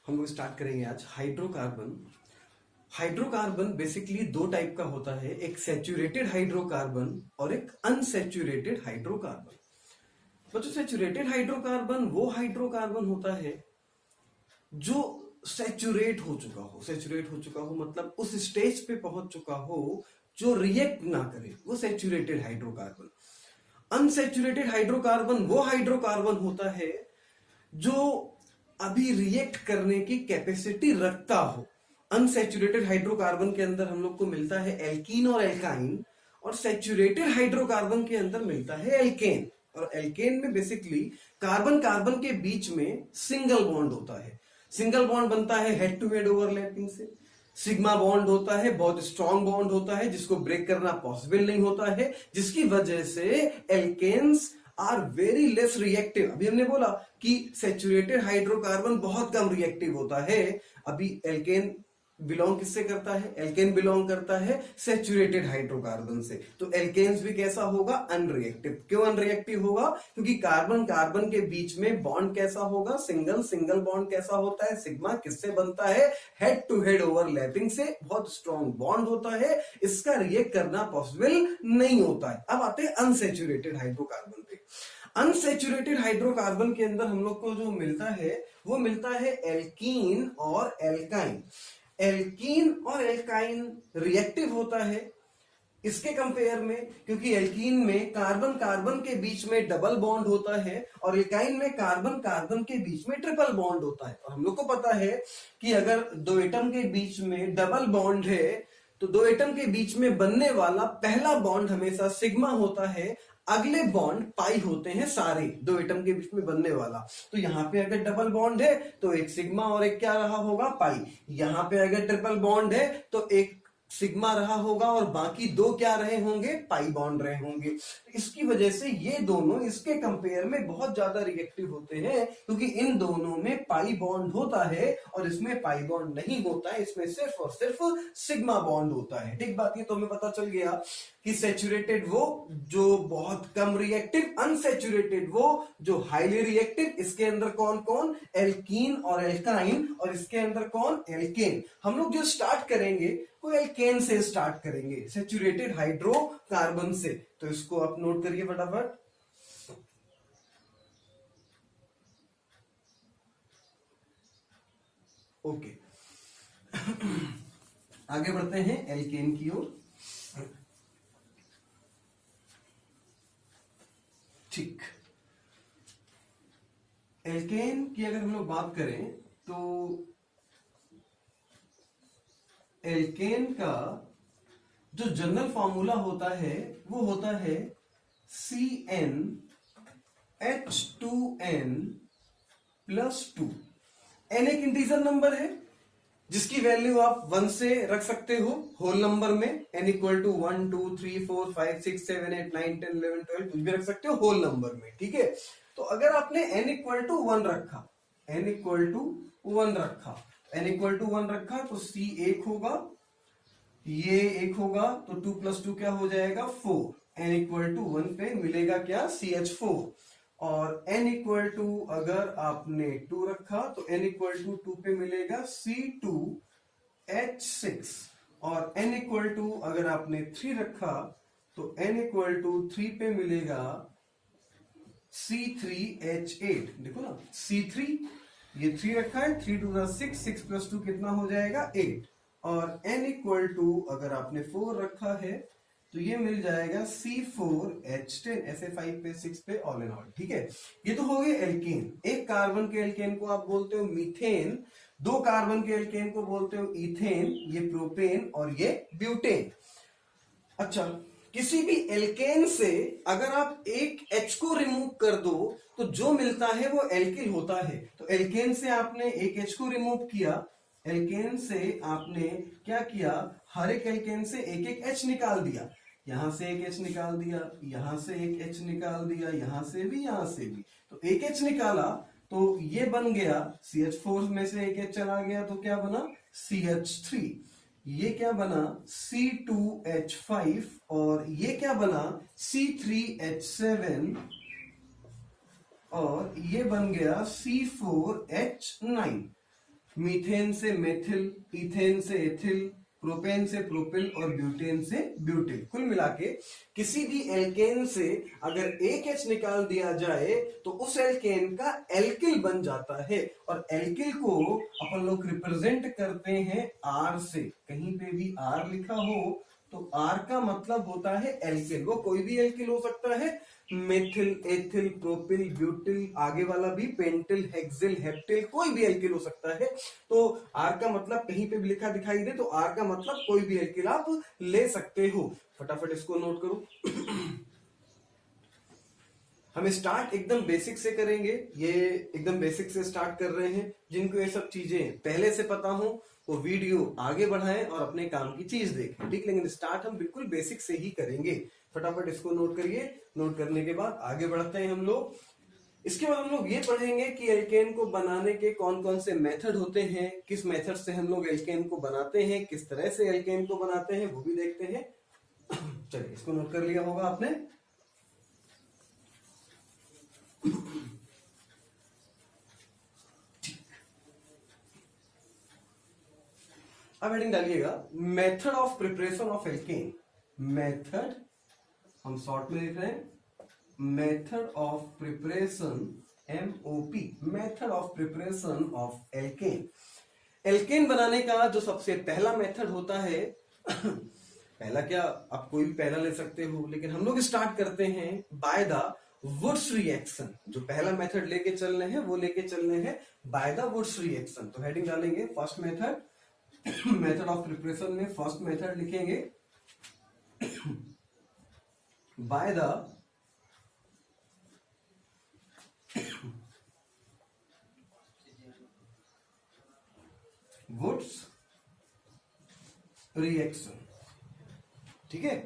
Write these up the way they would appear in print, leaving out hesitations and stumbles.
हम लोग स्टार्ट करेंगे आज हाइड्रोकार्बन। हाइड्रोकार्बन बेसिकली दो टाइप का होता है, एक सैचुरेटेड हाइड्रोकार्बन और एक अनसैचुरेटेड हाइड्रोकार्बन। तो जो सैचुरेटेड हाइड्रोकार्बन वो हाइड्रोकार्बन होता है जो सैचुरेट हो चुका हो मतलब उस स्टेज पे पहुंच चुका हो जो रिएक्ट ना करे, वो सैचुरेटेड हाइड्रोकार्बन। अनसैचुरेटेड हाइड्रोकार्बन वो हाइड्रोकार्बन होता है जो अभी रिएक्ट करने की कैपेसिटी रखता हो। अनसैचुरेटेड हाइड्रोकार्बन के अंदर हम लोग को मिलता है एल्कीन और एल्काइन, और सैचुरेटेड हाइड्रोकार्बन के अंदर मिलता है एल्केन। और एल्केन में बेसिकली कार्बन कार्बन के बीच में सिंगल बॉन्ड होता है। सिंगल बॉन्ड बनता है हेड टू हेड ओवरलैपिंग से। सिग्मा बॉन्ड होता है, बहुत स्ट्रॉन्ग बॉन्ड होता है जिसको ब्रेक करना पॉसिबल नहीं होता है, जिसकी वजह से alkanes are very less reactive. अभी हमने बोला कि सैचुरेटेड हाइड्रोकार्बन बहुत कम रिएक्टिव होता है। अभी एल्केन बिलोंग किससे करता है? एल्केन बिलोंग करता है सैचुरेटेड हाइड्रोकार्बन से। तो एल्केन्स भी कैसा होगा? अनरिएक्टिव। क्यों अनरिएक्टिव होगा? क्योंकि कार्बन कार्बन के बीच में बॉन्ड कैसा होगा? सिंगल सिंगल बॉन्ड कैसा होता है? सिग्मा किससे बनता है? हेड टू हेड ओवरलैपिंग से। बहुत स्ट्रॉन्ग बॉन्ड होता है, इसका रिएक्ट करना पॉसिबल नहीं होता है। अब आते हैं अनसैचुरेटेड हाइड्रोकार्बन पे। अनसैचुरेटेड हाइड्रोकार्बन के अंदर हम लोग को जो मिलता है वो मिलता है एल्कीन और एल्काइन। एल्कीन और एल्काइन रिएक्टिव होता है इसके कंपेयर में, क्योंकि एल्कीन में कार्बन कार्बन के बीच में डबल बॉन्ड होता है और एल्काइन में कार्बन कार्बन के बीच में ट्रिपल बॉन्ड होता है। और हम लोग को पता है कि अगर दो एटम के बीच में डबल बॉन्ड है तो दो एटम के बीच में बनने वाला पहला बॉन्ड हमेशा सिग्मा होता है, अगले बॉन्ड पाई होते हैं सारे दो एटम के बीच में बनने वाला। तो यहाँ पे अगर डबल बॉन्ड है तो एक सिग्मा और एक क्या रहा होगा? पाई। यहाँ पे अगर ट्रिपल बॉन्ड है तो एक सिग्मा रहा होगा और बाकी दो क्या रहे होंगे? पाई बॉन्ड रहे होंगे। इसकी वजह से ये दोनों इसके कंपेयर में बहुत ज्यादा रिएक्टिव होते हैं, क्योंकि इन दोनों में पाई बॉन्ड होता है और इसमें पाई बॉन्ड नहीं होता है, इसमें सिर्फ और सिर्फ सिग्मा बॉन्ड होता है। ठीक बात, ये तो हमें पता चल गया कि सैचुरेटेड वो जो बहुत कम रिएक्टिव, अनसैचुरेटेड वो जो हाईली रिएक्टिव। इसके अंदर कौन कौन? एल्कीन और एल्काइन, और इसके अंदर कौन? एल्केन। हम लोग जो स्टार्ट करेंगे वो एल्केन से स्टार्ट करेंगे, सैचुरेटेड हाइड्रोकार्बन से। तो इसको आप नोट करिए फटाफट। ओके आगे बढ़ते हैं एल्केन की ओर। ठीक, एल्केन की अगर हम लोग बात करें तो एल्केन का जो जनरल फॉर्मूला होता है वो होता है CnH2n + 2। n एक इंटीजर नंबर है जिसकी वैल्यू आप 1 से रख सकते हो होल नंबर में। n = 1 2 3 4 5 6 7 8 9 10 11 12 कुछ भी रख सकते हो होल नंबर में। ठीक है, तो अगर आपने n = 1 रखा, n = 1 रखा, n = 1 रखा तो C 1 होगा, ये 1 होगा, तो 2 + 2 क्या हो जाएगा? 4। n = 1 पे मिलेगा क्या? CH4। और n = अगर आपने 2 रखा तो n = 2 पे मिलेगा C2H6। और n = अगर आपने 3 रखा तो n = 3 पे मिलेगा C3H8। देखो ना, C3, ये 3 रखा है, 3 2 6, 6 + 2 कितना हो जाएगा? 8। और n = अगर आपने 4 रखा है तो ये मिल जाएगा C4H10। ऐसे 5 पे 6 पे ऑल इन ऑल। ठीक है, ये तो हो गए एल्केन। एक कार्बन के एल्केन को आप बोलते हो मीथेन, दो कार्बन के एल्केन को बोलते हो इथेन, ये प्रोपेन और ये ब्यूटेन। अच्छा, किसी भी एल्केन से अगर आप एक H को रिमूव कर दो तो जो मिलता है वो एल्किल होता है। तो एल्केन से आपने एक H को रिमूव किया, एल्केन से आपने क्या किया? हर एक एल्केन से एक एक H निकाल दिया। यहां से एक H निकाल दिया, यहां से एक H निकाल दिया, यहां से भी, यहां से भी। तो एक H निकाला तो ये बन गया CH4 में से एक H चला गया तो क्या बना? CH3। ये क्या बना? C2H5। और ये क्या बना? C3H7। और ये बन गया C4H9। मीथेन से मेथिल, इथेन से एथिल, प्रोपेन से प्रोपिल और ब्यूटेन से ब्यूटिल। कुल मिला के किसी भी एल्केन से अगर एक H निकाल दिया जाए तो उस एल्केन का एल्किल बन जाता है, और एल्किल को अपन लोग रिप्रेजेंट करते हैं R से। कहीं पे भी R लिखा हो तो R का मतलब होता है एल्किल। वो कोई भी एल्किल हो सकता है, मेथिल, एथिल, प्रोपिल, ब्यूटिल, आगे वाला भी पेंटिल, हेक्सिल, हेप्टिल, कोई भी एल्किल हो सकता है। तो आर का मतलब कहीं पे भी लिखा दिखाई दे तो आर का मतलब कोई भी एल्किल आप ले सकते हो। फटाफट इसको नोट करो। हम स्टार्ट एकदम बेसिक से करेंगे, ये एकदम बेसिक से स्टार्ट कर रहे हैं। जिनको ये सब चीजें पहले से पता हो वो वीडियो आगे बढ़ाएं और अपने काम की चीज देखें, ठीक। लेकिन स्टार्ट हम बिल्कुल बेसिक से ही करेंगे। फटाफट इसको नोट करिए। नोट करने के बाद आगे बढ़ते हैं हम लोग। इसके बाद हम लोग ये पढ़ेंगे कि एल्केन को बनाने के कौन कौन से मेथड होते हैं, किस मेथड से हम लोग एल्केन को बनाते हैं, किस तरह से एल्केन को बनाते हैं वो भी देखते हैं। चलिए इसको नोट कर लिया होगा आपने। अब हेडिंग डालिएगा method of preparation of alkane. Method हम शॉर्ट में लिख रहे हैं, method of preparation, MOP, method of preparation of alkane. Alkane बनाने का जो सबसे पहला मेथड होता है पहला क्या, आप कोई भी पहला ले सकते हो, लेकिन हम लोग स्टार्ट करते हैं बाय द वुड्स रिएक्शन। जो पहला मेथड लेके चल रहे हैं वो लेके चल रहे हैं बाय द वुड्स रिएक्शन। तो हेडिंग डालेंगे first method, method of preparation में फर्स्ट मेथड लिखेंगे बाय द वुड्स रिएक्शन, ठीक है।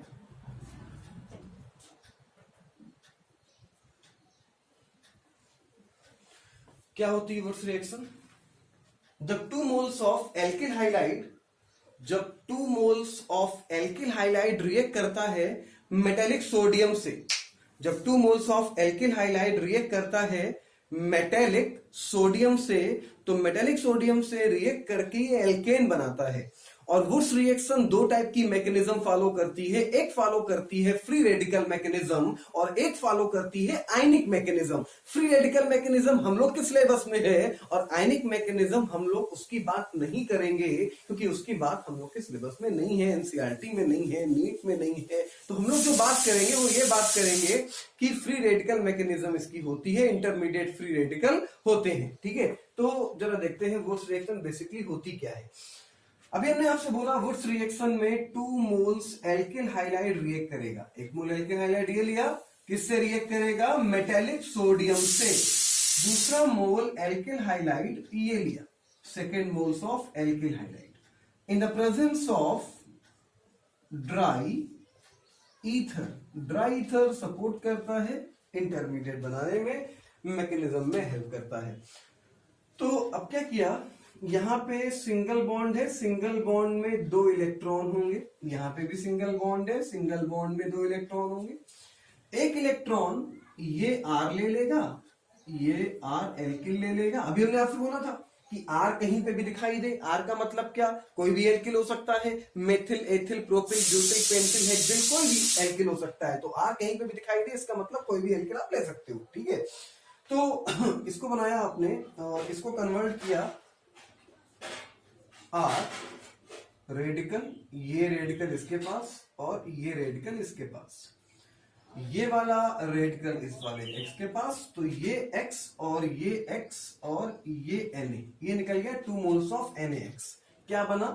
क्या होती है वुड्स रिएक्शन? जब 2 मोल्स ऑफ एल्किल हाइलाइड, जब 2 moles of alkyl halide react करता है मेटेलिक सोडियम से, जब 2 moles of alkyl halide react करता है मेटेलिक सोडियम से, तो मेटेलिक सोडियम से रिएक्ट करके ये एल्केन बनाता है। और वुड्स रिएक्शन दो टाइप की मैकेनिज्म फॉलो करती है। एक फॉलो करती है फ्री रेडिकल मैकेनिज्म और एक फॉलो करती है आयनिक मैकेनिज्म। फ्री रेडिकल मैकेनिज्म हम लोग के सिलेबस में है और आयनिक मैकेनिज्म हम लोग उसकी बात नहीं करेंगे, क्योंकि उसकी बात हम लोग के सिलेबस में नहीं है, एनसीईआरटी में नहीं है, नीट में नहीं है। तो हम लोग जो बात करेंगे वो ये बात करेंगे कि फ्री रेडिकल मैकेनिज्म इसकी होती है, इंटरमीडिएट फ्री रेडिकल होते हैं, ठीक है। तो जरा देखते हैं वुड्स रिएक्शन बेसिकली होती क्या है। अभी हमने आपसे बोला वुड्स रिएक्शन में 2 मोल्स एल्किल हाइलाइड रिएक्ट करेगा। एक मोल एल्किल हाइलाइड ये लिया, किससे रिएक्ट करेगा? मेटेलिक सोडियम से। दूसरा मोल एल्किल हाइलाइड ये लिया, second moles of alkyl halide in the presence of dry ether. Dry ether support करता है इंटरमीडिएट बनाने में, मैकेनिज्म में हेल्प करता है। तो अब क्या किया, यहां पे सिंगल बॉन्ड है, सिंगल बॉन्ड में 2 इलेक्ट्रॉन होंगे, यहां पे भी सिंगल बॉन्ड है, सिंगल बॉन्ड में 2 इलेक्ट्रॉन होंगे। एक इलेक्ट्रॉन ये R ले लेगा, ये R एल्किल ले लेगा। अभी हमने आपसे बोला था कि R कहीं पे भी दिखाई दे, R का मतलब क्या, कोई भी एल्किल हो सकता है, methyl, ethyl, propyl, butyl, pentyl, hexyl, कोई भी एल्किल हो सकता है। तो R कहीं पे भी दिखाई दे इसका मतलब कोई भी एल्किल आप ले सकते हो, ठीक है। तो इसको बनाया आपने और इसको कन्वर्ट किया R रेडिकल, ये रेडिकल इसके पास और ये रेडिकल इसके पास, ये वाला रेडिकल इस वाले X के पास, तो ये X और ये X और ये Na, ये निकल गया 2 मोल्स ऑफ NaX। क्या बना?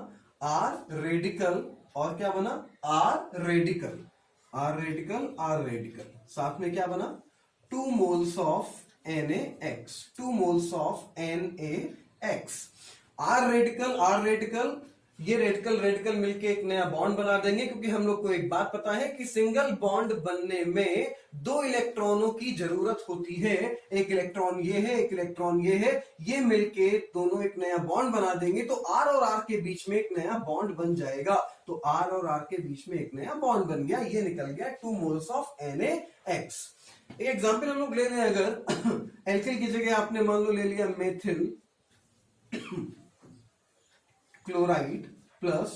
R रेडिकल और क्या बना? R radical, R radical, R radical, साथ में क्या बना? 2 moles of NaX, 2 moles of NaX। R radical, ये रेडिकल रेडिकल मिलके एक नया बॉन्ड बना देंगे, क्योंकि हम लोग को एक बात पता है कि सिंगल बॉन्ड बनने में 2 इलेक्ट्रॉनों की जरूरत होती है। एक इलेक्ट्रॉन ये है, एक इलेक्ट्रॉन ये है, ये मिलके दोनों एक नया बॉन्ड बना देंगे, तो R और R के बीच में एक नया बॉन्ड बन जाएगा। तो R और R के बीच में एक नया बॉन्ड बन गया, ये निकल गया 2 मोल्स ऑफ NaX। एक एग्जाम्पल हम लोग ले रहे हैं, अगर एल्किल की जगह आपने मान लो ले लिया methyl, chloride plus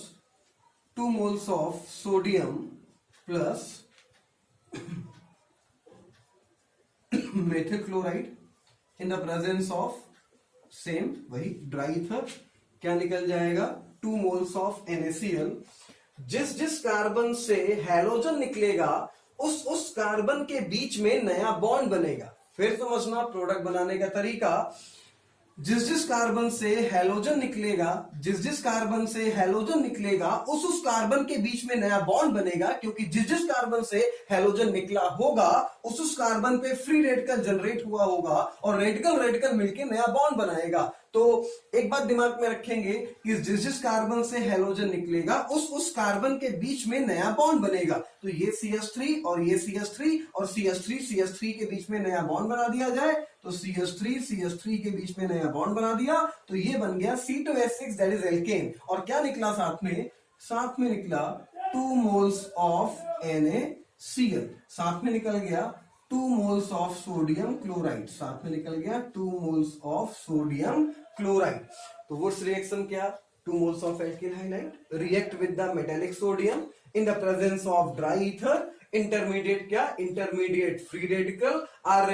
2 moles of sodium plus methyl chloride in the presence of same वही ड्राई ईथर, क्या निकल जाएगा 2 moles of NaCl। जिस जिस कार्बन से हैलोजन निकलेगा उस कार्बन के बीच में नया बॉन्ड बनेगा। फिर समझना प्रोडक्ट बनाने का तरीका, जिस जिस कार्बन से हैलोजन निकलेगा, जिस जिस कार्बन से हैलोजन निकलेगा उस कार्बन के बीच में नया बॉन्ड बनेगा, क्योंकि जिस जिस कार्बन से हैलोजन निकला होगा उस कार्बन पे फ्री रेडिकल जनरेट हुआ होगा और रेडिकल रेडिकल मिलके नया बॉन्ड बनाएगा। तो एक बात दिमाग में रखेंगे कि जिस जिस कार्बन से हैलोजन निकलेगा उस कार्बन के बीच में नया बॉन्ड बनेगा। तो ये CH3 और ये CH3 और CH3 के बीच में नया बॉन्ड बना दिया जाए तो CH3 के बीच में नया बॉन्ड बना दिया तो ये बन गया C2H6 दैट इज एल्केन। और क्या निकला साथ में निकला 2 moles ऑफ NaCl, साथ में निकल गया 2 moles ऑफ सोडियम क्लोराइड, साथ में निकल गया 2 moles ऑफ सोडियम क्लोराइड। तो वुड्स रिएक्शन क्या, 2 moles of alkyl halide react with the metallic sodium in the presence of dry ether। Intermediate क्या, intermediate free radical R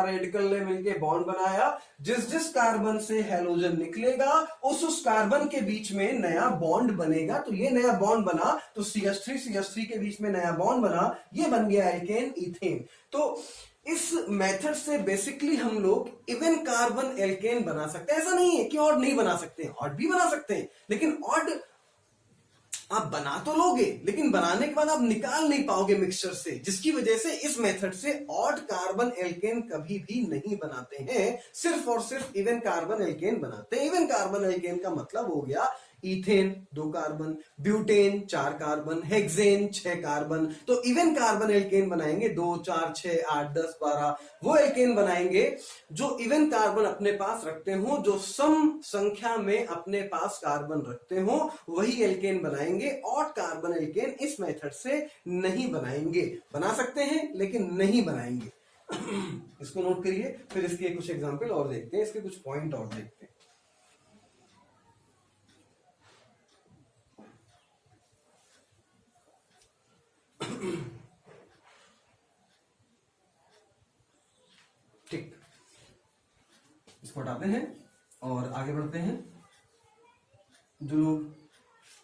radical ने मिलके bond बनाया। जिस जिस कार्बन से हैलोजन निकलेगा उस कार्बन के बीच में नया बॉन्ड बनेगा। तो ये नया बॉन्ड बना तो CH3 के बीच में नया बॉन्ड बना, ये बन गया एल्केन ईथेन। तो इस मेथड से बेसिकली हम लोग इवन कार्बन एल्केन बना सकते हैं। ऐसा नहीं है कि ऑड नहीं बना सकते, ऑड भी बना सकते हैं, लेकिन ऑड आप बना तो लोगे लेकिन बनाने के बाद आप निकाल नहीं पाओगे मिक्सचर से, जिसकी वजह से इस मेथड से ऑड कार्बन एल्केन कभी भी नहीं बनाते हैं, सिर्फ और सिर्फ इवन कार्बन एल्केन बनाते हैं। इवन कार्बन एल्केन का मतलब हो गया ethane 2 carbon, butane 4 carbon, hexane 6 carbon. तो इवन कार्बन एल्केन बनाएंगे 2 4 6 8 10 12, वो एल्केन बनाएंगे जो इवन कार्बन अपने पास रखते हो, जो सम संख्या में अपने पास कार्बन रखते हो, वही एल्केन बनाएंगे। ऑड कार्बन एल्केन इस मेथड से नहीं बनाएंगे, बना सकते हैं लेकिन नहीं बनाएंगे। इसको नोट करिए, फिर इसके कुछ एग्जांपल और देखते हैं, इसके कुछ पॉइंट और देखते हैं। ठीक, इसको हटाते हैं और आगे बढ़ते हैं। जो लोग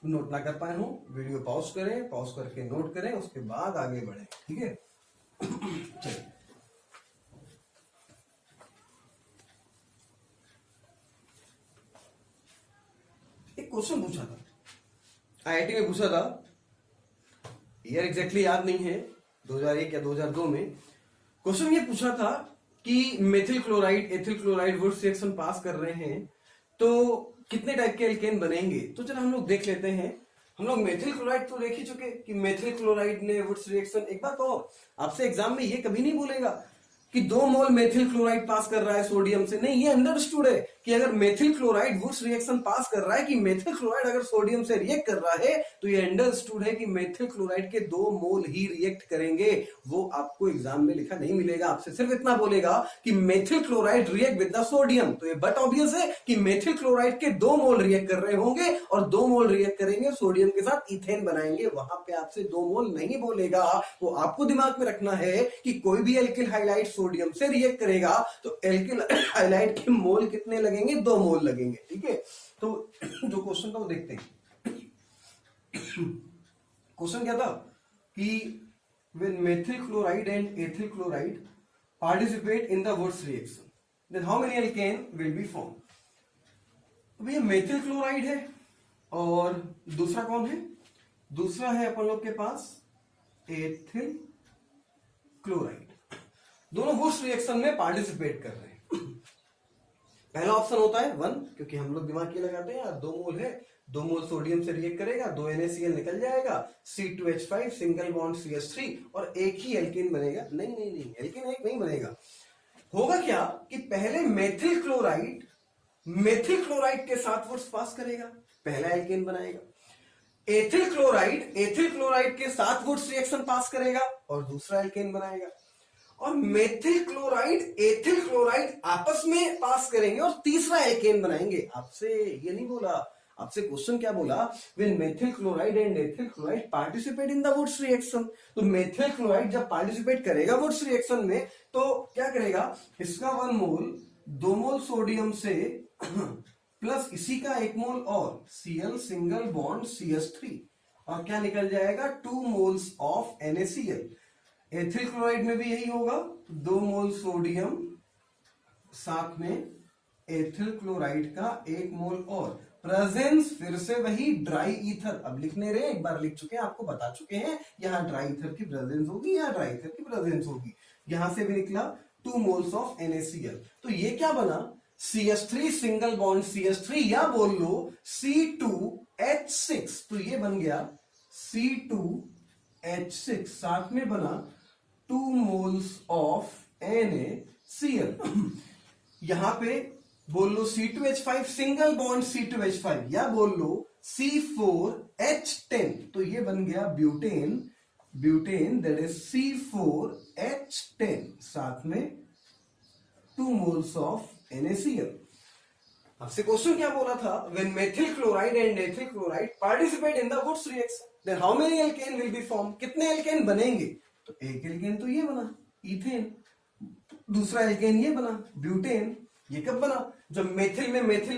नोट ना कर पाए हो वीडियो पॉज करें, पॉज करके नोट करें, उसके बाद आगे बढ़ें, ठीक है। चलिए, एक क्वेश्चन पूछा था IIT में, पूछा था, ईयर एग्जैक्टली याद नहीं है, 2001 या 2002 में क्वेश्चन ये पूछा था कि methyl chloride ethyl chloride Wurtz reaction pass कर रहे हैं तो कितने टाइप के एल्केन बनेंगे। तो चलो हम लोग देख लेते हैं। हम लोग मेथिल क्लोराइड तो देख ही चुके कि मेथिल क्लोराइड ने वुड्स रिएक्शन। एक बात और, आपसे एग्जाम में ये कभी नहीं बोलेगा कि 2 मोल मेथिल क्लोराइड पास कर रहा है सोडियम से, नहीं, ये अंडरस्टूड है कि अगर methyl chloride Wurtz reaction pass कर रहा है कि मेथिल क्लोराइड अगर सोडियम से रिएक्ट कर रहा है तो ये अंडरस्टूड है कि मेथिल क्लोराइड के 2 मोल ही रिएक्ट करेंगे। वो आपको एग्जाम में लिखा नहीं मिलेगा, आपसे सिर्फ इतना बोलेगा कि methyl chloride react with the sodium. तो ये बट ऑब्वियस है कि मेथिल क्लोराइड के 2 मोल रिएक्ट कर रहे होंगे और 2 मोल रिएक्ट करेंगे सोडियम के साथ, इथेन बनाएंगे। वहां पे आपसे 2 मोल नहीं बोलेगा। वो आपको दिमाग में रखना है कि कोई भी एल्किल हाइलाइड सोडियम से रिएक्ट करेगा तो एल्किल हाइलाइड के मोल कितने लगेंगे, 2 मोल लगेंगे, ठीक है। तो जो क्वेश्चन था वो देखते हैं। क्वेश्चन क्या था कि when methyl chloride and ethyl chloride participate in the Wurtz reaction then how many alkane will be formed। तो भैया मेथिल क्लोराइड है और दूसरा कौन है, दूसरा है अपन लोग के पास एथिल क्लोराइड। दोनों वुड्स रिएक्शन में पार्टिसिपेट कर रहे हैं। पहला ऑप्शन होता है 1, क्योंकि हम लोग दिमाग ये लगाते हैं यार 2 मोल है, 2 मोल सोडियम से रिएक्ट करेगा, 2 NaCl निकल जाएगा, C2H5 सिंगल बॉन्ड CH3 और एक ही एल्केन बनेगा। नहीं नहीं नहीं, एल्केन एक नहीं बनेगा। होगा क्या कि पहले मेथिल क्लोराइड के साथ वुड्स पास करेगा, पहला एल्केन बनाएगा। एथिल क्लोराइड के साथ वुड्स रिएक्शन पास करेगा और दूसरा एल्केन बनाएगा। और मेथिल क्लोराइड एथिल क्लोराइड आपस में पास करेंगे और तीसरा एल्केन बनाएंगे। आपसे ये नहीं बोला आपसे क्वेश्चन क्या बोला, when methyl chloride and ethyl chloride participate in the Wurtz reaction, तो मेथिल क्लोराइड जब पार्टिसिपेट करेगा वुड्स रिएक्शन में तो क्या करेगा, इसका 1 मोल 2 मोल सोडियम से प्लस इसी का 1 मोल और Cl सिंगल बॉन्ड CH3 और क्या निकल जाएगा 2 moles of NaCl। Ethyl chloride में भी यही होगा, 2 मोल सोडियम साथ में एथिल क्लोराइड का 1 मोल और प्रेजेंस फिर से वही ड्राई ईथर, अब लिखने रहे एक बार लिख चुके हैं, आपको बता चुके हैं यहां ड्राई ईथर की प्रेजेंस होगी, यहां ड्राई ईथर की प्रेजेंस होगी, यहां से भी निकला 2 मोल्स ऑफ NaCl। तो ये क्या बना, CH3 सिंगल बॉन्ड CH3 या बोल लो C2H6, तो ये बन गया C2H6 साथ में बना 2 मोल्स ऑफ NaCl। यहां पे बोल लो C2H5 सिंगल बॉन्ड C2H5 या बोल लो C4H10, तो ये बन गया butane, butane that is C4H10 साथ में 2 मोल्स ऑफ NaCl। आपसे क्वेश्चन क्या बोला था, when methyl chloride and ethyl chloride participate in the Wurtz reaction then how many alkane will be form, कितने एल्केन बनेंगे, तो एक एल्केन तो ये बना इथेन, दूसरा एल्केन ये बना ब्यूटेन। ये कब बना, जब मेथिल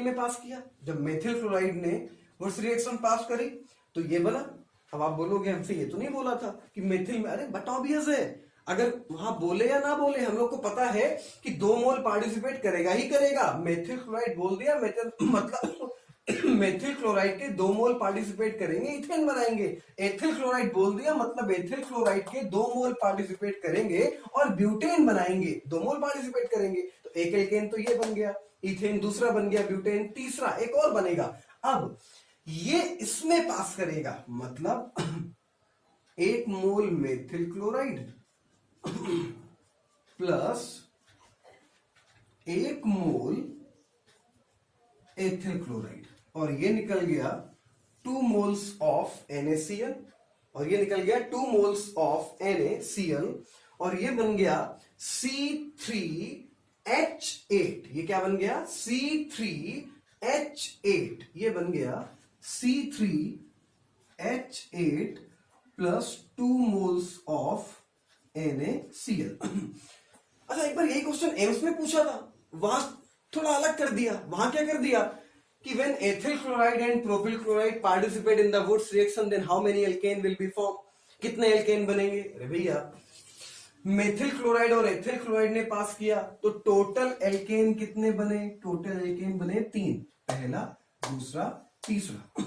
में पास किया, जब मेथिल क्लोराइड ने वुड्स रिएक्शन पास करी तो ये बना। अब आप बोलोगे हमसे ये तो नहीं बोला था कि मेथिल में, अरे बट ऑब्वियस है, अगर वहां बोले या ना बोले हम लोग को पता है कि 2 मोल पार्टिसिपेट करेगा ही करेगा। मेथिल क्लोराइड बोल दिया, मेथिल मतलब मेथिल क्लोराइड के 2 मोल पार्टिसिपेट करेंगे इथेन बनाएंगे, एथिल क्लोराइड बोल दिया मतलब एथिल क्लोराइड के 2 मोल पार्टिसिपेट करेंगे और ब्यूटेन बनाएंगे, 2 मोल पार्टिसिपेट करेंगे, तो एक एल्केन तो ये बन गया इथेन, दूसरा बन गया ब्यूटेन, तीसरा एक और बनेगा। अब ये इसमें पास करेगा मतलब 1 मोल मेथिल क्लोराइड प्लस 1 मोल एथिल क्लोराइड और ये निकल गया 2 मोल्स ऑफ NaCl और ये निकल गया 2 मोल्स ऑफ NaCl और ये बन गया C3H8। ये क्या बन गया, C3H8, ये बन गया C3H8 plus 2 moles of NaCl। अच्छा एक बार यही क्वेश्चन एम्स में पूछा था, वहां थोड़ा अलग कर दिया, वहां क्या कर दिया कि when ethyl chloride and propyl chloride participate in the Wurtz reaction then how many alkane will be form, कितने एल्केन बनेंगे। अरे भैया मेथिल क्लोराइड और एथिल क्लोराइड ने पास किया तो टोटल एल्केन कितने बने, टोटल एल्केन बने 3, पहला दूसरा तीसरा।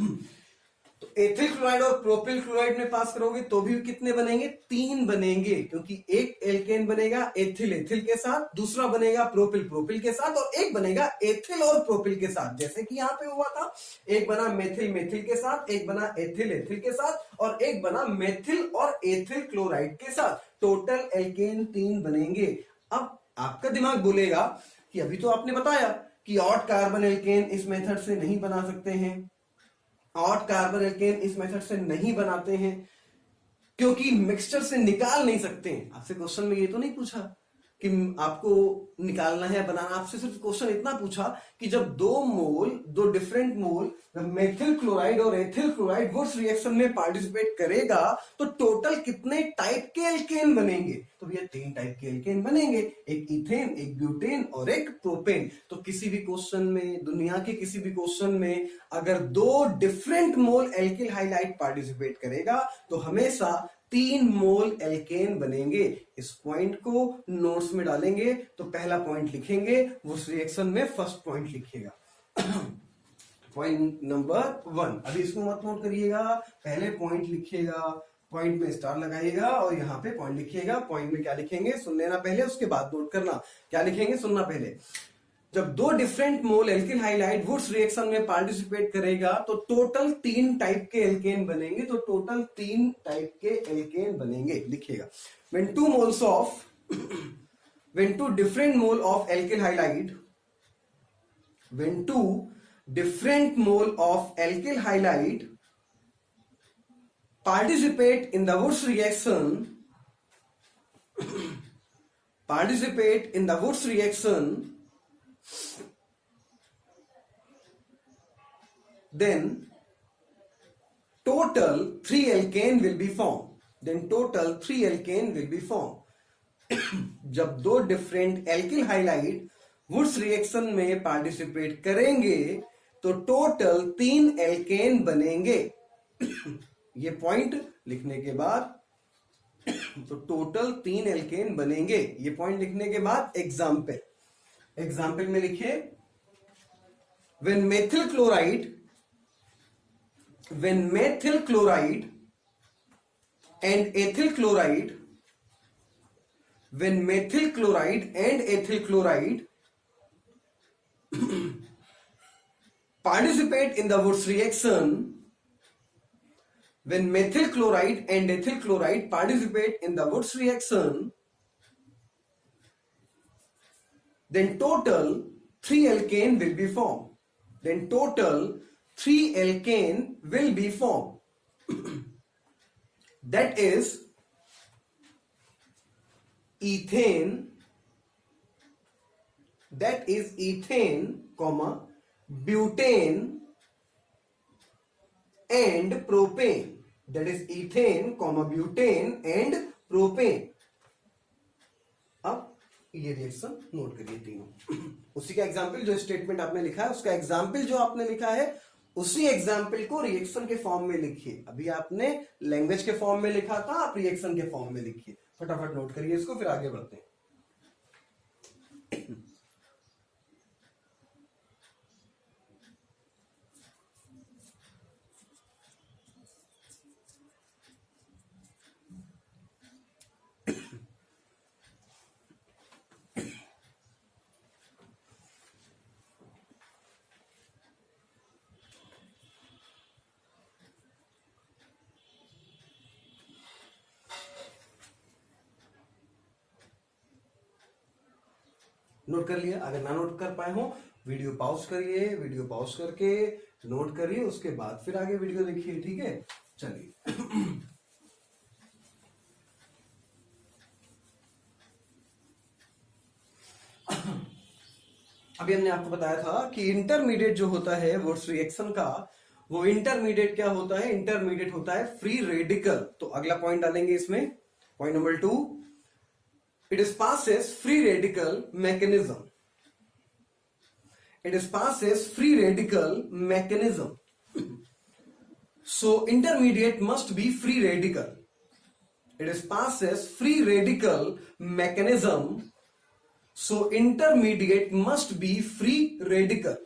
तो एथिल क्लोराइड और प्रोपिल क्लोराइड में पास करोगे तो भी कितने बनेंगे, 3 बनेंगे, क्योंकि एक एल्केन बनेगा एथिल एथिल के साथ, दूसरा बनेगा प्रोपिल प्रोपिल के साथ और एक बनेगा एथिल और प्रोपिल के साथ, जैसे कि यहां पे हुआ था, एक बना मेथिल मेथिल के साथ, एक बना एथिल एथिल के साथ और एक बना मेथिल और एथिल क्लोराइड के साथ, टोटल एल्केन 3 बनेंगे। अब आपका दिमाग बोलेगा कि अभी तो आपने बताया कि ऑड कार्बन एल्केन इस मेथड से नहीं बना सकते हैं, ऑड कार्बन एल्केन इस मेथड से नहीं बनाते हैं क्योंकि मिक्सचर से निकाल नहीं सकते हैं। आपसे क्वेश्चन में ये तो नहीं पूछा कि आपको निकालना है बनाना, आपसे सिर्फ क्वेश्चन इतना पूछा कि जब 2 डिफरेंट मोल मेथिल क्लोराइड और एथिल क्लोराइड वुड्स रिएक्शन में पार्टिसिपेट करेगा तो टोटल कितने टाइप के एल्केन बनेंगे, तो भैया 3 टाइप के एल्केन बनेंगे, एक इथेन, एक ब्यूटेन और एक प्रोपेन। तो किसी भी क्वेश्चन में, दुनिया के किसी भी क्वेश्चन में अगर 2 डिफरेंट मोल एल्किल हाइलाइट पार्टिसिपेट करेगा तो हमेशा 3 मोल एल्केन बनेंगे। इस पॉइंट को नोट्स में डालेंगे तो पहला पॉइंट लिखेंगे, उस रिएक्शन में फर्स्ट पॉइंट लिखिएगा। पॉइंट नंबर 1, अभी इसको मत नोट करिएगा, पहले पॉइंट लिखिएगा, पॉइंट में स्टार लगाइएगा और यहाँ पे पॉइंट लिखिएगा। पॉइंट में क्या लिखेंगे सुन लेना पहले, उसके बाद नोट करना, क्या लिखेंगे सुनना पहले। जब 2 डिफरेंट मोल एल्किल हाइलाइट वुड्स रिएक्शन में पार्टिसिपेट करेगा तो टोटल 3 टाइप के एल्केन बनेंगे, तो टोटल 3 टाइप के एल्केन बनेंगे, लिखिएगा। when 2 different mole of alkyl halide, when 2 different mole of alkyl halide participate in the Wurtz reaction, then total 3 alkane will be formed. Then total 3 alkane will be formed. जब दो different alkyl halide Wurtz reaction में participate करेंगे तो total 3 alkene बनेंगे. ये point लिखने के बाद तो टोटल 3 एल्केन बनेंगे. ये पॉइंट लिखने के बाद एग्जाम्पल में लिखिए, when methyl chloride and ethyl chloride participate in the Wurtz reaction, when methyl chloride and ethyl chloride participate in the Wurtz reaction, then total 3 alkane will be formed. Then total 3 alkane will be formed. That is ethane, comma, butane and propane. That is ethane, comma, butane and propane. अब ये reaction note करिए तीनों. उसी का example, जो statement आपने लिखा है उसका एग्जाम्पल जो आपने लिखा है उसी एग्जाम्पल को रिएक्शन के फॉर्म में लिखिए. अभी आपने लैंग्वेज के फॉर्म में लिखा था, आप रिएक्शन के फॉर्म में लिखिए. फटाफट नोट करिए इसको, फिर आगे बढ़ते हैं. नोट कर लिया? अगर ना नोट कर पाए हो वीडियो पॉज करिए, वीडियो पॉज करके नोट करिए, उसके बाद फिर आगे वीडियो देखिए. ठीक है, चलिए. अभी हमने आपको बताया था कि इंटरमीडिएट जो होता है वुड्स रिएक्शन का, वो इंटरमीडिएट क्या होता है? इंटरमीडिएट होता है फ्री रेडिकल. तो अगला पॉइंट डालेंगे इसमें, point number 2. It is passes free radical mechanism. It is passes free radical mechanism. So intermediate must be free radical. It is passes free radical mechanism. So intermediate must be free radical.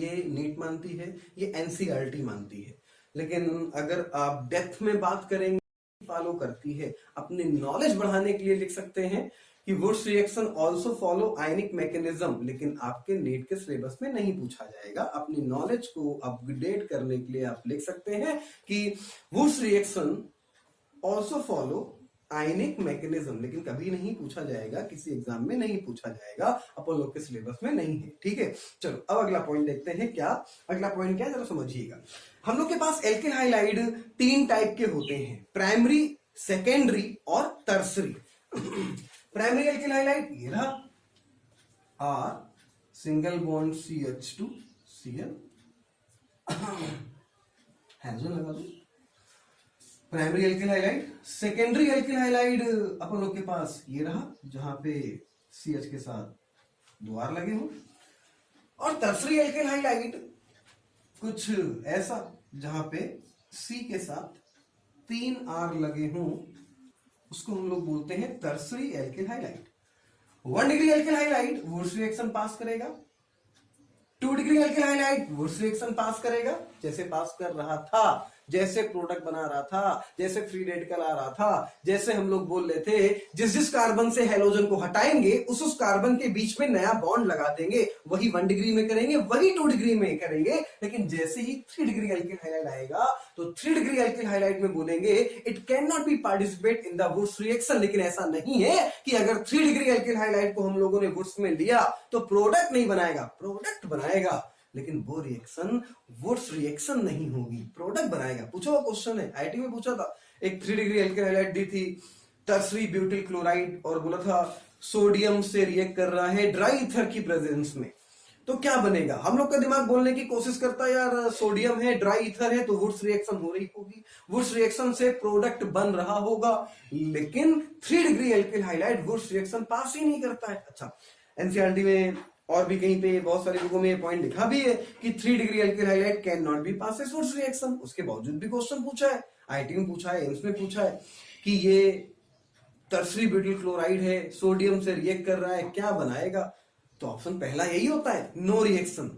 ये NEET मानती है, ये NCERT मानती है. लेकिन अगर आप depth में बात करेंगे, फॉलो करती है, अपनी नॉलेज बढ़ाने के लिए लिख सकते हैं कि वुड्स रिएक्शन आल्सो फॉलो आयनिक मैकेनिज्म. लेकिन आपके नीट के सिलेबस में नहीं पूछा जाएगा. अपनी नॉलेज को अपग्रेड करने के लिए आप लिख सकते हैं कि वुड्स रिएक्शन आल्सो फॉलो आयनिक मैकेनिज्म. लेकिन कभी नहीं पूछा जाएगा, किसी एग्जाम में नहीं पूछा जाएगा, अपन लोग के सिलेबस में नहीं है. ठीक है, चलो अब अगला पॉइंट देखते हैं. क्या अगला पॉइंट क्या है, जरा समझिएगा. हम लोग के पास एल्किल हाइलाइड 3 टाइप के होते हैं, प्राइमरी, सेकेंडरी और टर्सरी. प्राइमरी एल्किल हाइलाइड ये रहा, R single bond CH2Cl, halogen लगा दो. Primary alkyl halide. Secondary alkyl halide अपन लोग के पास ये रहा, जहां पे CH के साथ 2 R लगे हो. और टर्सरी एल्किल हाइलाइड कुछ ऐसा जहां पे C के साथ 3 R लगे हों, उसको हम लोग बोलते हैं tertiary alkyl halide. 1 degree alkyl halide Wurtz reaction pass करेगा. 2 degree alkyl halide Wurtz reaction pass करेगा, जैसे पास कर रहा था, जैसे प्रोडक्ट बना रहा था, जैसे फ्री रेडिकल आ रहा था, जैसे हम लोग बोल रहे थे जिस कार्बन से हेलोजन को हटाएंगे उस कार्बन के बीच में नया बॉन्ड लगा देंगे. वही 1 डिग्री में करेंगे, वही 2 डिग्री में करेंगे. लेकिन जैसे ही 3 डिग्री एल्किल हाइलाइड आएगा तो 3 डिग्री एल्किल हाइलाइड में बोलेंगे it can not B participate in the Wurtz reaction. लेकिन ऐसा नहीं है कि अगर 3 डिग्री एल्किल हाइलाइड को हम लोगों ने वुड्स में लिया तो प्रोडक्ट नहीं बनाएगा, प्रोडक्ट बनाएगा. लेकिन वो रिएक्शन वुड्स रिएक्शन नहीं होगी, प्रोडक्ट बनाएगा. पूछा हुआ क्वेश्चन है, आईटी में पूछा था. एक 3 डिग्री एल्किल हाइलाइड दी थी, टर्सरी ब्यूटिल क्लोराइड, और बोला था सोडियम से रिएक्ट कर रहा है ड्राई ईथर की प्रेजेंस में. तो क्या बनेगा? हम लोग का दिमाग बोलने की कोशिश करता है यार सोडियम है, ड्राई ईथर है, तो वुड्स रिएक्शन हो रही होगी, वुड्स रिएक्शन से प्रोडक्ट बन रहा होगा, लेकिन 3 degree alkyl halide Wurtz reaction pass ही नहीं करता है। अच्छा, एनसीईआरटी में और भी कहीं पे बहुत सारे बुकों में ये पॉइंट लिखा भी है कि 3 degree alkyl halide can not B pass Wurtz reaction. उसके बावजूद भी क्वेश्चन पूछा है, आईआईटी में पूछा है, एम्स में पूछा है कि ये टर्सरी ब्यूटिल क्लोराइड है, सोडियम से रिएक्ट कर रहा है, क्या बनाएगा? तो ऑप्शन पहला यही होता है, नो रिएक्शन।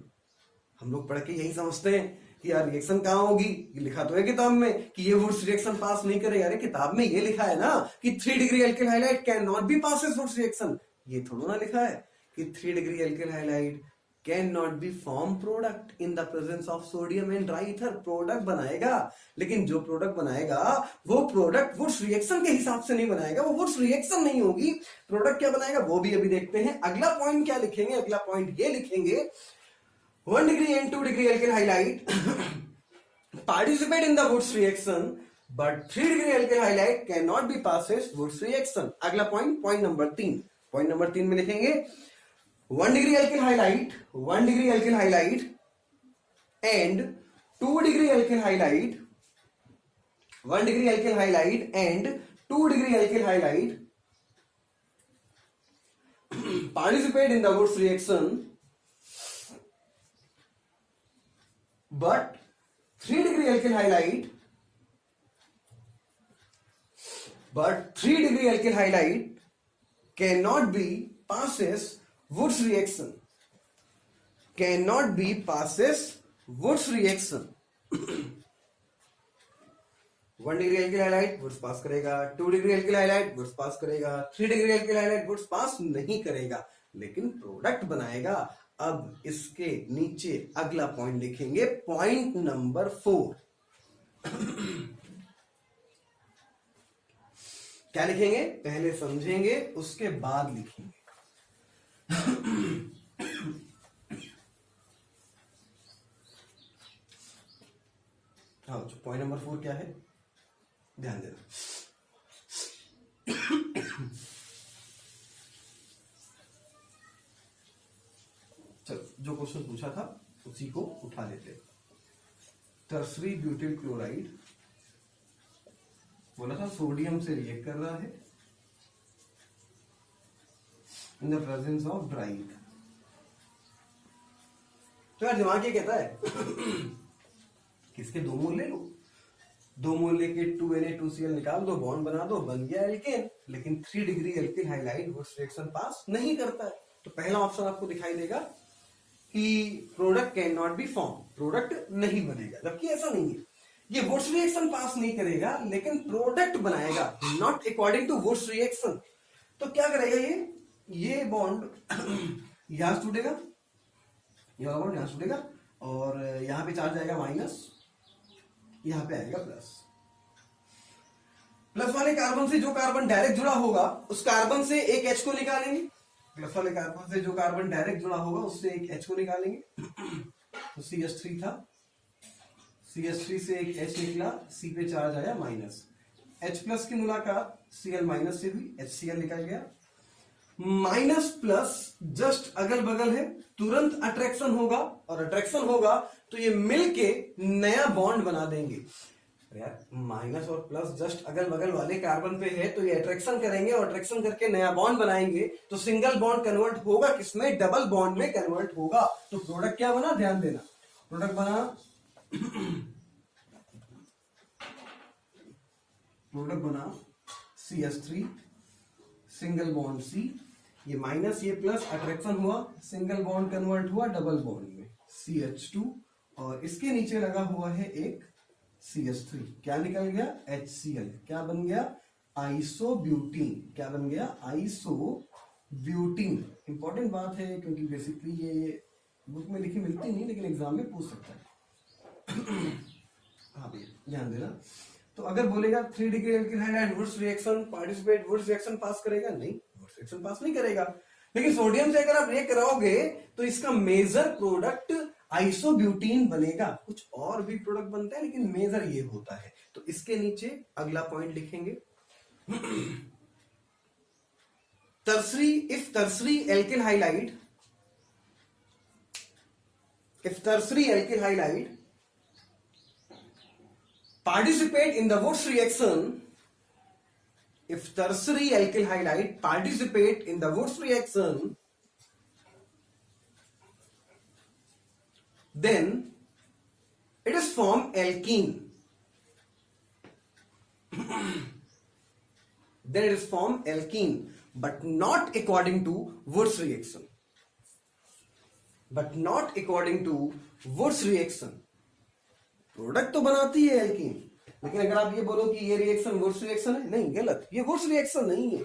हम लोग पढ़ के यही समझते हैं कि यार रिएक्शन कहां होगी, लिखा तो है किताब में कि ये वुड्स रिएक्शन पास नहीं करेगा। अरे किताब में ये लिखा है ना कि 3 degree alkyl halide can not B pass Wurtz reaction, ये थोड़ा ना लिखा है कि 3 degree alkyl halide can not B form product in the presence of sodium and dry ether. Product बनाएगा, लेकिन जो प्रोडक्ट बनाएगा वो प्रोडक्ट वुड्स रिएक्शन के हिसाब से नहीं बनाएगा, वो वुड्स रिएक्शन नहीं होगी। प्रोडक्ट क्या बनाएगा वो भी अभी देखते हैं। अगला पॉइंट क्या लिखेंगे? अगला पॉइंट ये लिखेंगे 1 degree and 2 degree alkyl halide participate in the Wurtz reaction but 3 degree alkyl halide can not be passes Wurtz reaction. अगला point, point number 3, point number 3 में लिखेंगे 1 degree alkyl halide, 1 degree alkyl halide and 2 degree alkyl halide, 1 degree alkyl halide and 2 degree alkyl halide participate in the Wurtz reaction but 3 degree alkyl halide, but 3 degree alkyl highlight cannot be passes Wurtz reaction, cannot be passes Wurtz reaction। 1 degree alkyl halide Wurtz pass करेगा, 2 degree alkyl halide Wurtz pass करेगा, 3 degree alkyl halide Wurtz pass नहीं करेगा, लेकिन product बनाएगा। अब इसके नीचे अगला पॉइंट लिखेंगे, पॉइंट नंबर 4। क्या लिखेंगे? पहले समझेंगे उसके बाद लिखेंगे। हाँ, पॉइंट नंबर 4 क्या है, ध्यान देना। चलो, जो क्वेश्चन पूछा था उसी को उठा लेते। टर्सरी ब्यूटिल क्लोराइड बोला था सोडियम से रिएक्ट कर रहा है in the presence of dry ether. तो यार दिमाग ये कहता है कि इसके 2 मोल ले लो, 2 मोल लेके 2Na2Cl निकाल दो, बॉन्ड बना दो, बन गया एल्केन। लेकिन 3 degree alkyl halide Wurtz reaction pass नहीं करता है। तो पहला ऑप्शन आपको दिखाई देगा कि product can not B form, product नहीं बनेगा, जबकि ऐसा नहीं है। ये वुड्स रिएक्शन पास नहीं करेगा लेकिन प्रोडक्ट बनाएगा, not according to Wurtz reaction. तो क्या करेगा ये बॉन्ड यहां से टूटेगा, ये वाला बॉन्ड यहां से टूटेगा और यहां पे चार्ज आएगा माइनस, यहां पे आएगा प्लस। प्लस वाले कार्बन से जो कार्बन डायरेक्ट जुड़ा होगा उस कार्बन से एक H को निकालेंगे, प्लस वाले कार्बन से जो कार्बन डायरेक्ट जुड़ा होगा उससे एक H को निकालेंगे। तो CH3 था, CH3 से एक H निकला, C पे चार्ज आया माइनस, H प्लस की मुलाकात Cl माइनस से भी HCl निकल गया। माइनस प्लस जस्ट अगल बगल है, तुरंत अट्रैक्शन होगा और अट्रैक्शन होगा तो ये मिलके नया बॉन्ड बना देंगे। यार माइनस और प्लस जस्ट अगल बगल वाले कार्बन पे है तो ये अट्रैक्शन करेंगे और अट्रैक्शन करके नया बॉन्ड बनाएंगे। तो सिंगल बॉन्ड कन्वर्ट होगा किसमें? डबल बॉन्ड में कन्वर्ट होगा। तो प्रोडक्ट क्या बना? ध्यान देना, प्रोडक्ट बना प्रोडक्ट बना CH3 सिंगल बॉन्ड C, ये माइनस ये प्लस अट्रैक्शन हुआ, सिंगल बॉन्ड कन्वर्ट हुआ डबल बॉन्ड में CH2 और इसके नीचे लगा हुआ है एक CH3, क्या निकल गया? HCl। क्या बन गया? आइसोब्यूटीन। क्या बन गया? आइसोब्यूटीन। इंपॉर्टेंट बात है क्योंकि बेसिकली ये बुक में लिखी मिलती नहीं लेकिन एग्जाम में पूछ सकता है। हाँ भैया ध्यान देना। तो अगर बोलेगा 3 degree alkyl halide Wurtz reaction participate, Wurtz reaction pass करेगा? नहीं, वुड्स रिएक्शन पास नहीं करेगा। लेकिन सोडियम से अगर आप रिएक्ट कराओगे तो इसका मेजर प्रोडक्ट आइसोब्यूटीन बनेगा। कुछ और भी प्रोडक्ट बनता है लेकिन मेजर ये होता है। तो इसके नीचे अगला पॉइंट लिखेंगे, tertiary, if tertiary alkyl highlight if tertiary alkyl halide participate in the Wurtz reaction, if tertiary alkyl halide participate in the Wurtz reaction, then it is form alkene. Then it is form alkene, but not according to Wurtz reaction. But not according to Wurtz reaction. Product तो बनाती है alkene, लेकिन अगर आप ये बोलो कि ये रिएक्शन वुर्ट्ज रिएक्शन है, नहीं, गलत, ये वुर्ट्ज रिएक्शन नहीं है।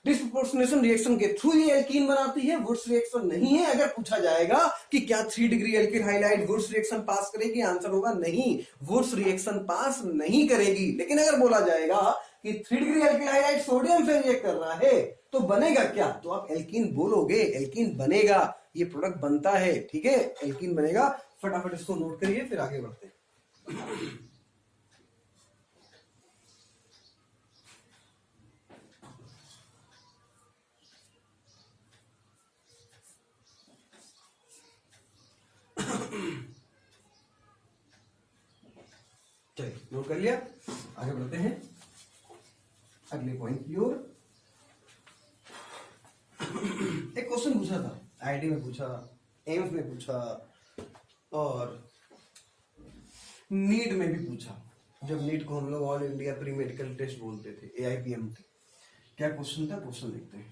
डिस्प्रोपोर्शनेशन रिएक्शन के थ्रू ये एल्कीन बनाती है, वुर्ट्ज रिएक्शन नहीं है। अगर पूछा जाएगा कि क्या 3 डिग्री एल्किल हाइलाइड वुर्ट्ज रिएक्शन पास करेगी, आंसर होगा नहीं, वुर्ट्ज रिएक्शन पास नहीं करेगी। लेकिन अगर बोला जाएगा कि 3 डिग्री एल्किल हाइलाइड सोडियम से रिएक्ट कर रहा है तो बनेगा क्या, तो आप एल्कीन बोलोगे, एल्कीन बनेगा, ये प्रोडक्ट बनता है, ठीक है, एल्कीन बनेगा। फटाफट इसको नोट करिए, फिर आगे बढ़ते हैं। चलिए नोट कर लिया, आगे बढ़ते हैं अगले पॉइंट की ओर। एक क्वेश्चन पूछा था, आईआईटी में पूछा, एम्स में पूछा और नीट में भी पूछा। जब नीट को हम लोग all India pre medical test बोलते थे, AIPMT। क्या क्वेश्चन था, क्वेश्चन देखते हैं।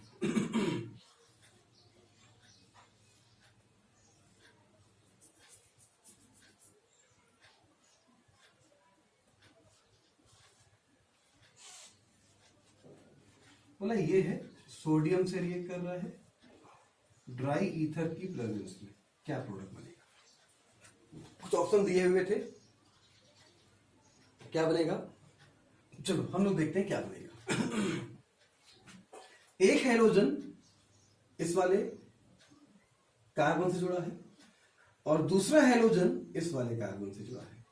बोला ये है, सोडियम से रिएक्ट कर रहा है ड्राई ईथर की प्रेजेंस में, क्या प्रोडक्ट बनेगा। कुछ ऑप्शन दिए हुए थे, क्या बनेगा, चलो हम लोग देखते हैं क्या बनेगा। एक हैलोजन इस वाले कार्बन से जुड़ा है और दूसरा हैलोजन इस वाले कार्बन से जुड़ा है।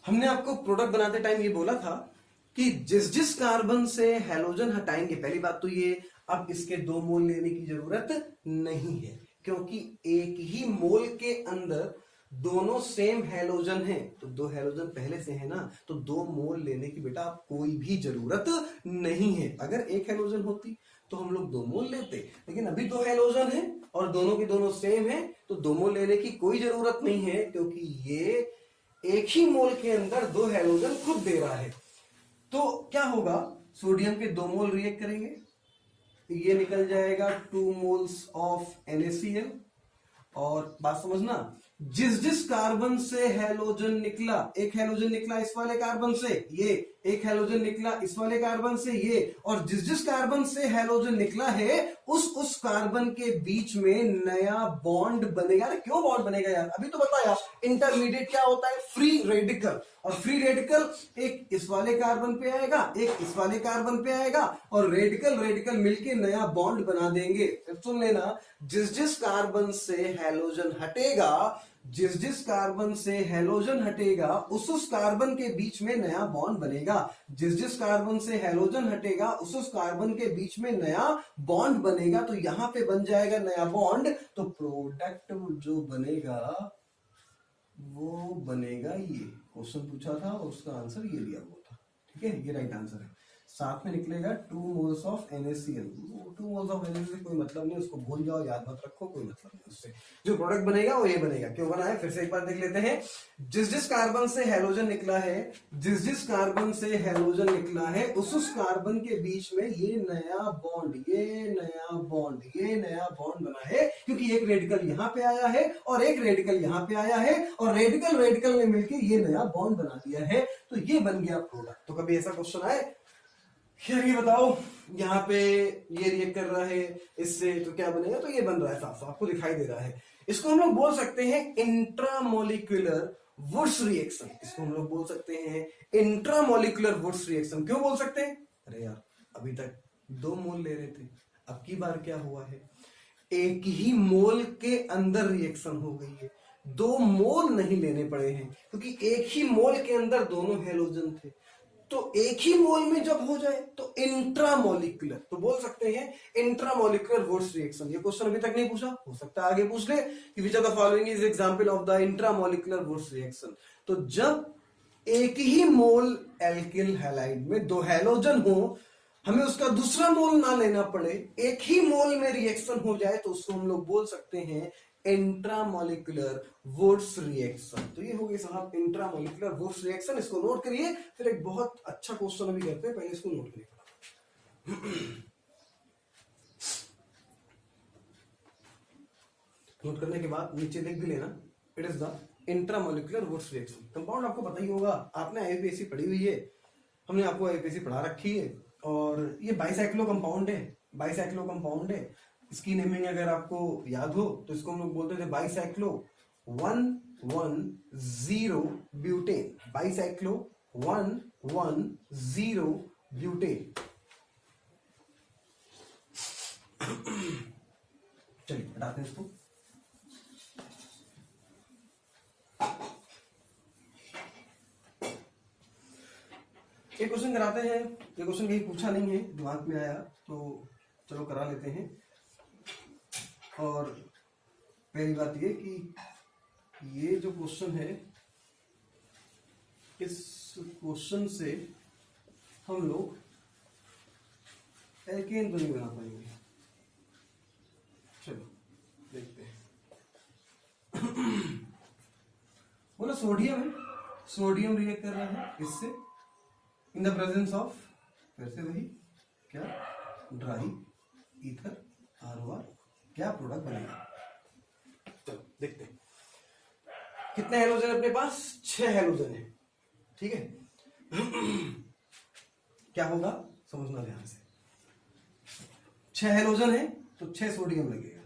हमने आपको प्रोडक्ट बनाते टाइम ये बोला था कि जिस जिस कार्बन से हैलोजन हटाएंगे, पहली बात तो ये, अब इसके 2 मोल लेने की जरूरत नहीं है, क्योंकि एक ही मोल के अंदर दोनों सेम हैलोजन हैं, तो 2 हैलोजन पहले से है ना, तो 2 मोल लेने की बेटा आप कोई भी जरूरत नहीं है। अगर एक हैलोजन होती तो हम लोग 2 मोल लेते, लेकिन अभी 2 हैलोजन है और दोनों के दोनों सेम है, तो 2 मोल लेने की कोई जरूरत नहीं है, क्योंकि ये एक ही मोल के अंदर 2 हैलोजन खुद दे रहा है। तो क्या होगा, सोडियम के 2 मोल रिएक्ट करेंगे, ये निकल जाएगा 2 मोल्स ऑफ NaCl। और बात समझना, जिस जिस कार्बन से हैलोजन निकला, एक हैलोजन निकला इस वाले कार्बन से, ये एक हैलोजन निकला इस वाले कार्बन से, ये, और जिस जिस कार्बन से हैलोजन निकला है उस कार्बन के बीच में नया बॉन्ड बनेगा। अरे क्यों बॉन्ड बनेगा यार, अभी तो बताया। इंटरमीडिएट क्या होता है, फ्री रेडिकल, और फ्री रेडिकल एक इस वाले कार्बन पे आएगा, एक इस वाले कार्बन पे आएगा, और रेडिकल रेडिकल मिलके नया बॉन्ड बना देंगे। फिर सुन लेना, जिस जिस कार्बन से हैलोजन हटेगा, जिस जिस कार्बन से हैलोजन हटेगा उस कार्बन के बीच में नया बॉन्ड बनेगा। जिस जिस कार्बन से हैलोजन हटेगा उस कार्बन के बीच में नया बॉन्ड बनेगा, तो यहां पे बन जाएगा नया बॉन्ड, तो प्रोडक्ट जो बनेगा वो बनेगा ये। क्वेश्चन पूछा था और उसका आंसर ये दिया हुआ था, ठीक है, ये राइट आंसर है। साथ में निकलेगा 2 moles of NaCl। 2 moles of NaCl से कोई मतलब नहीं, उसको भूल जाओ, याद मत रखो, कोई मतलब नहीं उससे। जो प्रोडक्ट बनेगा वो ये बनेगा। क्यों बना है, फिर से एक बार देख लेते हैं। जिस जिस कार्बन से हैलोजन निकला है, जिस जिस कार्बन से हैलोजन निकला है उस कार्बन के बीच में ये नया बॉन्ड, ये नया बॉन्ड, ये नया बॉन्ड बना है, क्योंकि एक रेडिकल यहाँ पे आया है और एक रेडिकल यहाँ पे आया है, और रेडिकल रेडिकल ने मिलकर ये नया बॉन्ड बना दिया है, तो ये बन गया प्रोडक्ट। तो कभी ऐसा क्वेश्चन आए, खैर ये बताओ, यहाँ पे ये रिएक्ट कर रहा है इससे, तो क्या बनेगा, तो ये बन रहा है, साफ साफ आपको दिखाई दे रहा है। इसको हम लोग बोल सकते हैं इंट्रामोलिकुलर वुर्ट्ज रिएक्शन। इसको हम लोग बोल सकते हैं इंट्रामोलिकुलर वुर्ट्ज रिएक्शन। क्यों बोल सकते हैं, अरे यार अभी तक 2 मोल ले रहे थे, अब की बार क्या हुआ है, एक ही मोल के अंदर रिएक्शन हो गई है, 2 मोल नहीं लेने पड़े हैं, क्योंकि एक ही मोल के अंदर दोनों हैलोजन थे। तो एक ही मोल में जब हो जाए तो इंट्रामोलिकुलर, तो बोल सकते हैं इंट्रामोलिकुलर वुड्स रिएक्शन। ये क्वेश्चन अभी तक नहीं पूछा, हो सकता है आगे पूछ ले कि which are the following is example of the intramolecular Wurtz reaction. तो जब एक ही मोल एल्किल हैलाइड में दो हैलोजन हो, हमें उसका दूसरा मोल ना लेना पड़े, एक ही मोल में रिएक्शन हो जाए, तो उसको हम लोग बोल सकते हैं इंट्रामोलिकुलर वुड्स रिएक्शन। तो ये हो गई साहब इंट्रामोलिकुलर वुड्स रिएक्शन। इसको नोट करिए, फिर एक बहुत अच्छा क्वेश्चन अभी करते हैं, पहले इसको नोट करिए। नोट करने के बाद नीचे लिख भी लेना, it is the intramolecular Wurtz reaction. Compound आपको पता ही होगा, आपने आईयूपीएसी पढ़ी हुई है, हमने आपको आईयूपीएसी पढ़ा रखी है, और ये बाइसाइक्लो कंपाउंड है, बाइसाइक्लो कंपाउंड है। इसकी नेमिंग अगर आपको याद हो तो इसको हम लोग बोलते थे बाइसाइक्लो 110 ब्यूटेन, बाइसाइक्लो 110 ब्यूटेन। चलिए हटाते हैं इसको। एक क्वेश्चन कराते हैं, ये क्वेश्चन कहीं पूछा नहीं है, दिमाग में आया तो चलो करा लेते हैं। और पहली बात ये कि ये जो क्वेश्चन है, इस क्वेश्चन से हम लोग एल्केन तो नहीं बना पाएंगे। चलो देखते हैं। बोलो सोडियम है, सोडियम रिएक्ट कर रहा है इससे इन द प्रेजेंस ऑफ, फिर से वही क्या, ड्राई ईथर ROR, क्या प्रोडक्ट बनेगा। चलो देखते हैं कितने हैलोजन है अपने पास, 6 हैलोजन है, ठीक है। क्या होगा समझना ध्यान से, 6 हैलोजन है तो 6 सोडियम लगेगा,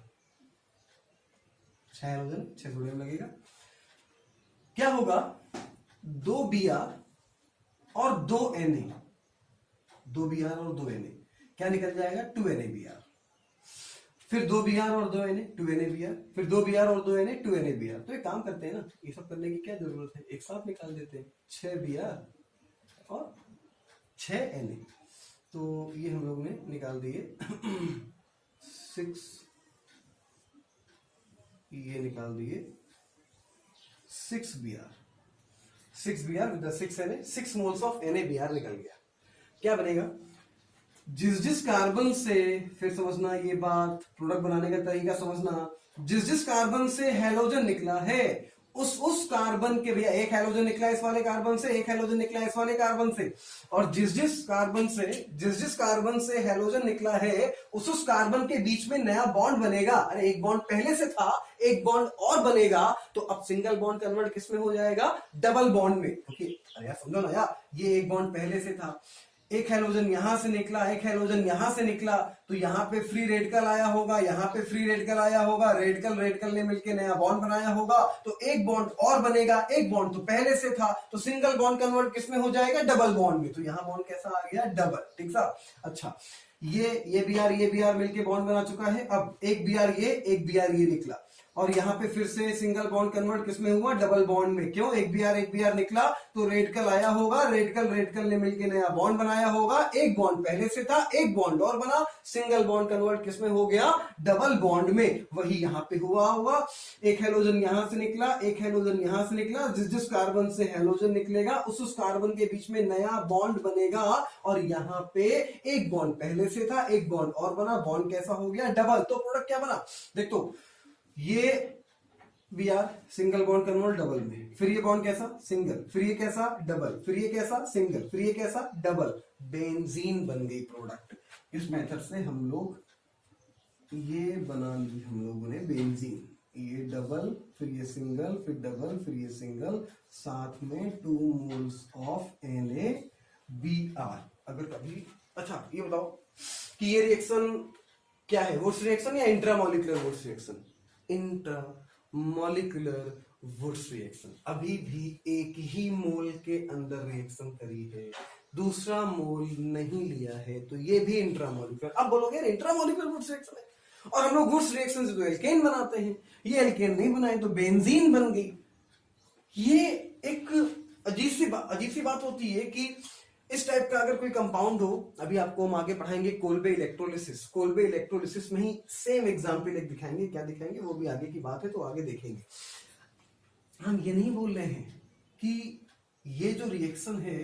6 हैलोजन 6 सोडियम लगेगा। क्या होगा, 2 Br और 2 Na, 2 Br और 2 Na, क्या निकल जाएगा 2 NaBr। फिर 2 Br और 2 Na 2 NaBr, फिर 2 Br और 2 Na 2 NaBr। तो एक काम करते हैं ना, ये सब करने की क्या जरूरत है, एक साथ निकाल देते हैं, 6 Br और 6 Na। तो ये हम लोग ने निकाल दिए 6, ये निकाल दिए 6 Br, 6 Br with 6 Na, 6 moles of NaBr निकल गया। क्या बनेगा, जिस जिस कार्बन से, फिर समझना ये बात, प्रोडक्ट बनाने का तरीका समझना, जिस जिस कार्बन से हैलोजन निकला है उस कार्बन के, भैया एक हैलोजन निकला इस वाले कार्बन से, एक हैलोजन निकला इस वाले कार्बन से, और जिस जिस कार्बन से हैलोजन निकला है उस कार्बन के बीच में नया बॉन्ड बनेगा। अरे एक बॉन्ड पहले से था, एक बॉन्ड और बनेगा, तो अब सिंगल बॉन्ड कन्वर्ट किस में हो जाएगा, डबल बॉन्ड में। क्योंकि अरे यार समझो ना यार, ये एक बॉन्ड पहले से था, एक हैलोजन यहां से निकला, एक हैलोजन यहां से निकला, तो यहां पे फ्री रेडिकल आया होगा, यहां पे फ्री रेडिकल आया होगा, रेडिकल ने मिलके नया बॉन्ड बनाया होगा, तो एक बॉन्ड और बनेगा। एक बॉन्ड तो पहले से था, तो सिंगल बॉन्ड कन्वर्ट किसमें हो जाएगा, डबल बॉन्ड में। तो यहां बॉन्ड कैसा आ गया, डबल, ठीक सा। अच्छा, ये Br मिलके बॉन्ड बना चुका है। अब एक Br ये निकला, और यहाँ पे फिर से सिंगल बॉन्ड कन्वर्ट किसमें हुआ, डबल बॉन्ड में। क्यों, एक Br निकला तो रेडिकल आया होगा, रेडिकल ने मिलके नया बॉन्ड बनाया होगा, एक बॉन्ड पहले से था, एक बॉन्ड और बना, सिंगल बॉन्ड कन्वर्ट किसमें हो गया, डबल बॉन्ड में। वही यहाँ पे हुआ होगा, एक हैलोजन यहां से निकला, एक हैलोजन यहां से निकला, जिस जिस कार्बन से हैलोजन निकलेगा उस कार्बन के बीच में नया बॉन्ड बनेगा, और यहाँ पे एक बॉन्ड पहले से था, एक बॉन्ड और बना, बॉन्ड कैसा हो गया, डबल। तो प्रोडक्ट क्या बना, देख तो ये Br single bond convert double में, फिर ये बॉन्ड कैसा, सिंगल, फिर ये कैसा, डबल, फिर ये कैसा, सिंगल, फिर ये कैसा, डबल, बेंजीन बन गई प्रोडक्ट। इस मेथड से हम लोग ये बना ली हम लोगों ने बेंजीन, ये डबल, फिर ये सिंगल, फिर डबल, फिर ये सिंगल, साथ में 2 मोल्स ऑफ NaBr। अगर कभी, अच्छा ये बताओ कि ये रिएक्शन क्या है, वुड्स रिएक्शन या intramolecular Wurtz reaction, intramolecular Wurtz reaction. अभी भी एक ही मोल के अंदर रिएक्शन करी है, दूसरा मोल नहीं लिया है, तो ये भी इंट्रामोलिकुलर। अब बोलोगे इंट्रामोलिकुलर वुड्स रिएक्शन है, और हम लोग वुड्स रिएक्शन से तो एल्केन बनाते हैं, ये एल्केन नहीं बनाए तो बेंजीन बन गई। ये एक अजीब सी बात होती है कि इस टाइप का अगर कोई कंपाउंड हो, अभी आपको हम आगे पढ़ाएंगे कोल्बे इलेक्ट्रोलिसिस, कोल्बे इलेक्ट्रोलिसिस में ही सेम एग्जांपल एक दिखाएंगे, क्या दिखाएंगे वो भी आगे की बात है, तो आगे देखेंगे। हम ये नहीं बोल रहे हैं कि ये जो रिएक्शन है,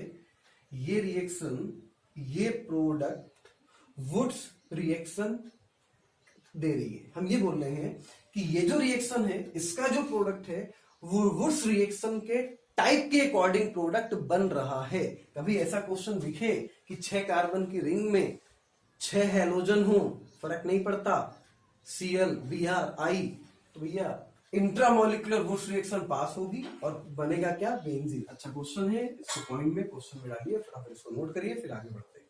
ये रिएक्शन, ये प्रोडक्ट वुड्स रिएक्शन दे रही है। हम ये बोल रहे हैं कि ये जो रिएक्शन है, इसका जो प्रोडक्ट है वो वुड्स रिएक्शन के टाइप के अकॉर्डिंग प्रोडक्ट बन रहा है। कभी ऐसा क्वेश्चन दिखे कि 6 कार्बन की रिंग में 6 हैलोजन हो, फर्क नहीं पड़ता, Cl Br I, तो भैया इंट्रामोलिकुलर वुड्स रिएक्शन पास होगी और बनेगा क्या, बेंजीन। अच्छा क्वेश्चन है, इसको पॉइंट में क्वेश्चन में डालिए, फिर आप इसको नोट करिए, फिर आगे बढ़ते हैं।